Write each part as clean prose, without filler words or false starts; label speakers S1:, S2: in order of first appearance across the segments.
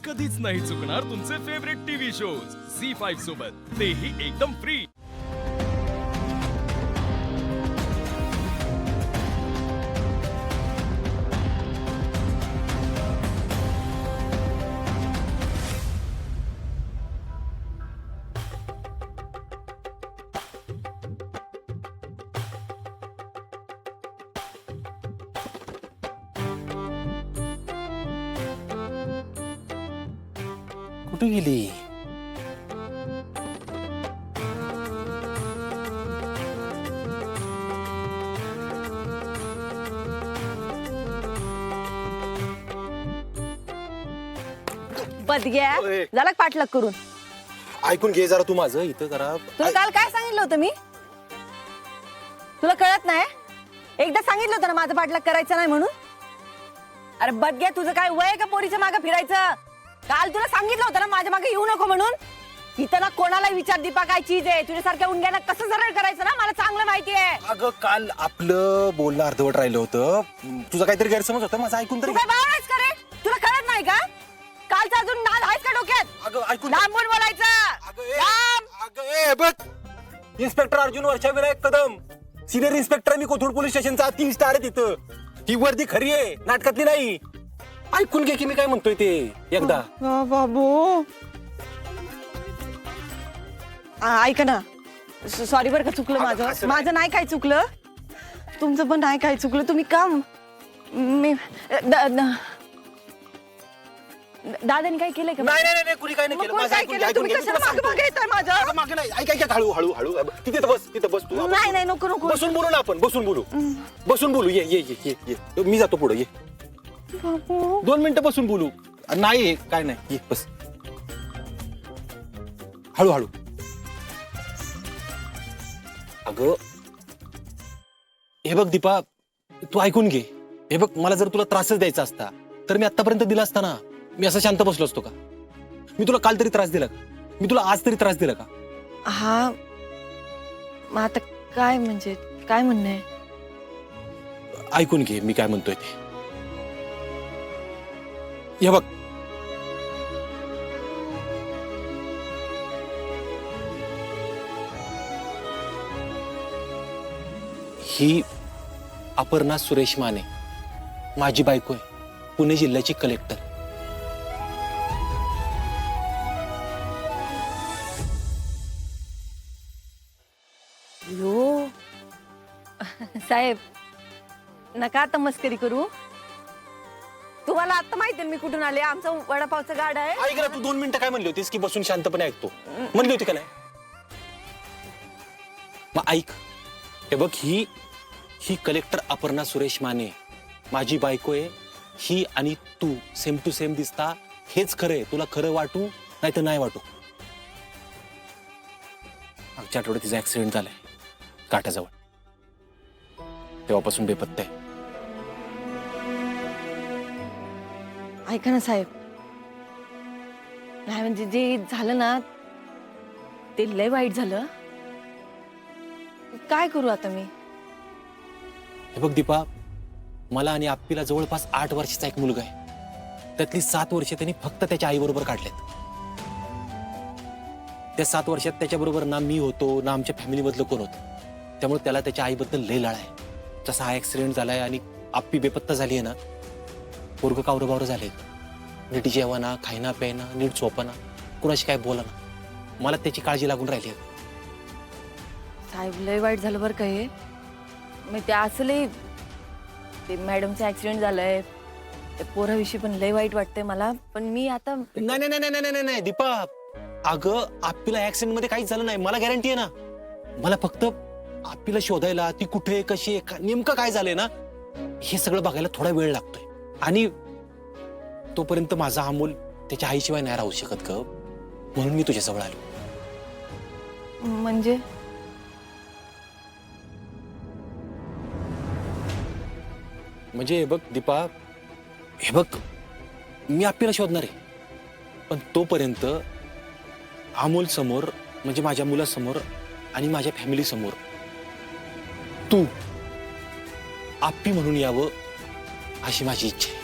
S1: कधीच नाही चुकणार तुमचे फेवरेट टीव्ही शोज झी5 सोबत, तेही एकदम फ्री।
S2: कुठे गेली?
S3: बदग्या झाला का पाठलाग करून?
S2: ऐकून घे जरा तू माझं इथं जरा।
S3: तुला काल काय सांगितलं होतं मी? तुला कळत नाही? एकदा सांगितलं होतं ना माझं पाठलाग करायचं नाही म्हणून? अरे बदग्या, तुझं काय वय का पोरीच्या मागे फिरायचं? काल तुला सांगितलं होतं ना माझ्या मागे येऊ नको म्हणून? इथं ना कोणाला विचार दीपा काय चीज आहे, तुझ्यासारख्या उंड्याला कसं सरळ करायचं ना मला चांगलं माहिती आहे।
S2: अगं काल आपलं बोलणं अर्धवट राहिलं होतं, तुझा काहीतरी गैरसमज होता, माझं ऐकून
S3: तू
S2: तरी।
S3: काय बावळायस का रे? तुला कळत नाही का? कालचा अजून नाद आहेस का डोक्यात?
S2: अगं ऐकून
S3: लांबून बोलायचं।
S2: बघ, इन्स्पेक्टर अर्जुन वर्षा विनायक कदम, सिनियर इन्स्पेक्टर मी कोथरूड पोलीस स्टेशनचा, 3 स्टार आहे तिथं। ही वर्दी खरी आहे, नाटकातली नाही। ऐकून घे की मी काय म्हणतोय ते एकदा।
S3: बाबू ऐक ना, सॉरी बरं का, चुकलं माझं।
S2: असं नाही.
S3: माझं नाही काय चुकलं, तुमचं पण नाही काय चुकलं। तुम्ही काम मी दादाने काय केलंय का?
S2: नाही नाही नाही, कुणी काय नाही
S3: मग
S2: केलं,
S3: कोण
S2: माझं
S3: काय
S2: ऐकून
S3: केलं?
S2: घे,
S3: तुम्ही
S2: ऐकून घे,
S3: कशाला
S2: तुला
S3: मागे मागे येताय माझ्या?
S2: अगं मागे नाही, ऐक हळू हळू हळू हळू। तिथे बस तू।
S3: नाही नाही, नको नको।
S2: बसून बोलू ना आपण, बसून बोलू। ये ये ये ये, मी जातो पुढे, ये।
S3: बाबू
S2: 2 मिनिटं बसून बोलू। नाही काय नाही, ये बस हळूहळू। अगं हे बघ दीपा, तू ऐकून घे। हे बघ, मला जर तुला त्रासच द्यायचा असता तर मी आतापर्यंत दिला असता ना। मी असं शांत बसलो असतो का? मी तुला काल तरी त्रास दिला का? मी तुला आज तरी त्रास दिला का?
S3: हा, मग आता काय म्हणजे काय म्हणणं आहे?
S2: ऐकून घे मी काय म्हणतोय ते। हे बघ, ही अपर्णा सुरेश माने माझी बायको आहे, पुणे जिल्ह्याची कलेक्टर।
S3: यो साहेब, नका आता मस्करी करू। तुम्हाला आता माहिती आहे मी कुठून आले? आमचं वडापावचं गाड आहे।
S2: ऐक ना, तू 2 मिनिटं काय म्हणली होतीस की बसून शांतपणे ऐकतो म्हणली होती का नाही? मग ऐक, हे बघ, ही कलेक्टर अपर्णा सुरेश माने माझी बायको आहे। ही आणि तू सेम टू सेम दिसता, हेच खरं आहे। तुला खरं वाटू नाही तर नाही वाटू। मागच्या आठवड्यात तिचा ऍक्सिडेंट झालाय काठाजवळ, तेव्हापासून बेपत्ता आहे।
S3: ऐका ना साहेब, नाही म्हणजे जे झालं ना ते लय वाईट झालं। काय करू आता मी?
S2: हे बघ दीपा, मला आणि आप्पीला जवळपास 8 वर्षाचा एक मुलगा आहे। त्यातली 7 वर्ष त्यांनी फक्त त्याच्या आई बरोबर काढलेत। त्या 7 वर्षात त्याच्याबरोबर ना मी होतो ना आमच्या फॅमिली मधलं कोण होतं, त्यामुळे त्याला त्याच्या आईबद्दल लय लाळ आहे। जसा हा ऍक्सिडेंट झालाय आणि आप्पी बेपत्ता झाली आहे ना, पोरग कावरबावर झाले। नीट जेवणा, खायना प्यायना, नीट झोपना, कुणाशी काय बोलाना, मला त्याची काळजी लागून राहिली आहे।
S3: साहेब लय वाईट झालं बरं का हे। मी ते असले ते मॅडमचं ऍक्सिडेंट झालंय, ते पोराविषयी पण लय वाईट वाटतंय मला। पण मी आता
S2: नाही नाही नाही नाही नाही नाही दीपा, अगं आप्पीला ऍक्सिडेंट मध्ये काहीच झालं नाही, मला गॅरंटी आहे ना। मला फक्त आप्पीला शोधायला, ती कुठे कशी नेमकं काय झालंय ना हे सगळं बघायला थोडा वेळ लागतोय। आणि तोपर्यंत माझा अमोल त्याच्या आईशिवाय नाही राहू शकत ग, म्हणून मी तुझ्याजवळ आलो।
S3: म्हणजे
S2: हे बघ दीपा, हे बघ, मी आप्पीला शोधणार आहे, पण तोपर्यंत अमोल समोर म्हणजे माझ्या मुलासमोर आणि माझ्या फॅमिली समोर तू आप्पी म्हणून यावं अशी माझी इच्छा आहे।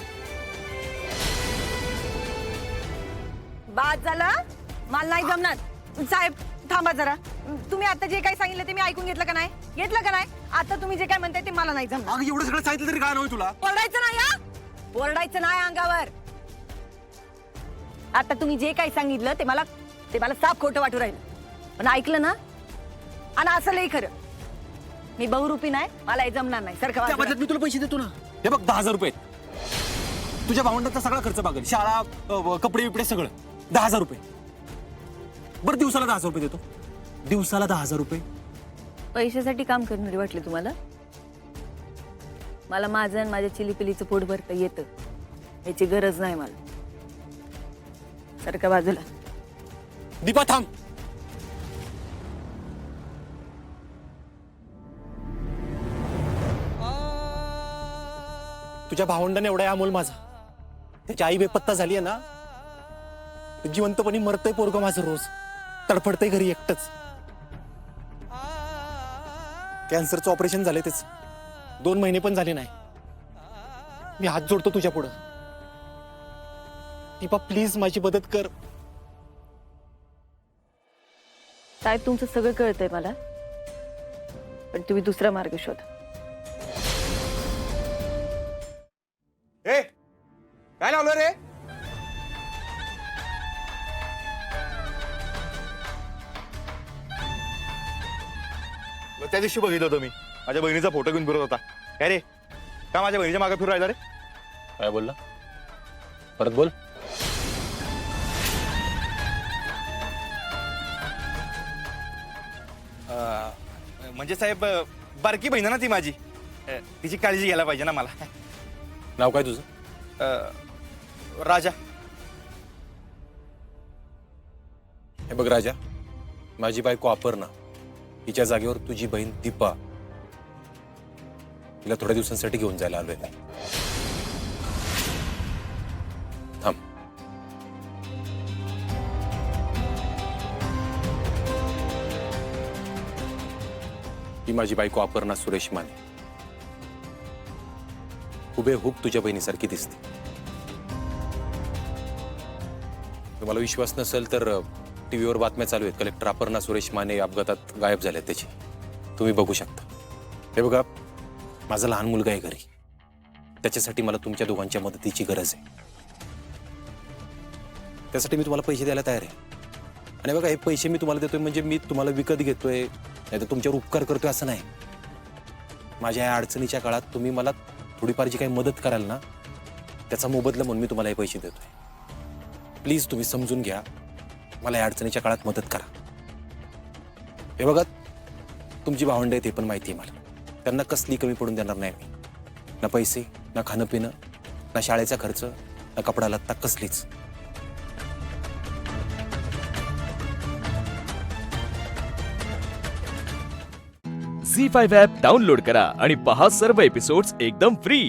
S3: बाद झालं. मला नाही जमणार. साहेब थांबा जरा. तुम्ही आता जे काही सांगितलं ते मी ऐकून घेतलं का नाही? घेतलं का नाही? आता तुम्ही जे काय म्हणताय ते मला नाही जमणार.
S2: अगं एवढं सगळं सांगितलं तरी काय नव्हे तुला?
S3: ओरडायचं नाही हा. ओरडायचं नाही अंगावर. आता तुम्ही जे काही सांगितलं ते मला साफ खोटं वाटू राहिलं. पण ऐकलं ना? आणि असं लई खरं. मी बहुरूपी नाही, मला हे जमणार नाही. सारखं
S2: त्या बदल्यात मी तुला पैसे देतो ना. हे बघ 10,000 रुपये. तुझ्या भावंडाचा सगळा खर्च भागेल. शाळा, कपडे बिपडे सगळं. 10,000 रुपये. बरं दिवसाला 10,000 रुपये देतो. दिवसाला 10,000 रुपये.
S3: पैशासाठी काम करणारी वाटले तुम्हाला? मला माझं आणि माझ्या चिलीपिलीचं पोट भरता येतं. याची गरज नाही मला. सारखं बाजूला.
S2: दीपा थांब. तुझ्या भावंडाने एवढा अमोल माझा. त्याची आई बेपत्ता झाली ना, जिवंतपणी मरतय पोरग माझं रोज. तडफडतय घरी एकटच. कॅन्सरचं ऑपरेशन झालंय त्याच. 2 महिने पण झाले नाही. मी हात जोडतो तुझ्या पुढं. दीपा प्लीज माझी मदत कर.
S3: साहेब तुमचं सगळं कळतंय मला, पण तुम्ही दुसरा मार्ग शोधा.
S4: ए काय लावलं रे? त्या दिवशी बघितलं होतं मी. माझ्या बहिणीचा फोटो घेऊन फिरत होता. काय रे, का माझ्या बहिणीच्या मागे फिरू राहिला रे?
S2: काय बोलला? परत बोल.
S4: म्हणजे साहेब, बारकी बहीण ना ती माझी. तिची काळजी घ्यायला पाहिजे ना मला.
S2: नाव काय तुझं?
S4: राजा.
S2: हे बघ राजा, माझी बायको अपर्णा, तिच्या जागेवर तुझी बहीण दीपा, तिला थोड्या दिवसांसाठी घेऊन जायला आलोय. थांब. ही माझी बायको अपर्णा सुरेश माने. हुबेहूब तुझ्या बहिणीसारखी दिसते. तुम्हाला विश्वास नसेल तर टीव्हीवर बातम्या चालू आहेत. कलेक्टर अपर्णा सुरेश माने अपघातात गायब झाले त्याची. तुम्ही बघू शकता. हे बघा, माझा लहान मुलगा आहे घरी. त्याच्यासाठी मला तुमच्या दोघांच्या मदतीची गरज आहे. त्यासाठी मी तुम्हाला पैसे द्यायला तयार आहे. आणि बघा, हे पैसे मी तुम्हाला देतोय म्हणजे मी तुम्हाला विकत घेतोय, नाही तर तुमच्यावर उपकार करतोय असं नाही. माझ्या या अडचणीच्या काळात तुम्ही मला थोडीफार जी काही मदत कराल ना, त्याचा मोबदला म्हणून मी तुम्हाला हे पैसे देतोय. प्लीज तुम्ही समजून घ्या. मला या अडचणीच्या काळात मदत करा. हे बघा, तुमची भावंड आहे ते पण माहिती आहे मला. त्यांना कसली कमी पडून देणार नाही मी. ना पैसे, ना खाणं पिणं, ना शाळेचा खर्च, ना कपडा लत्ता, कसलीच.
S1: झी5 ॲप डाउनलोड करा आणि पहा सर्व एपिसोड्स एकदम फ्री.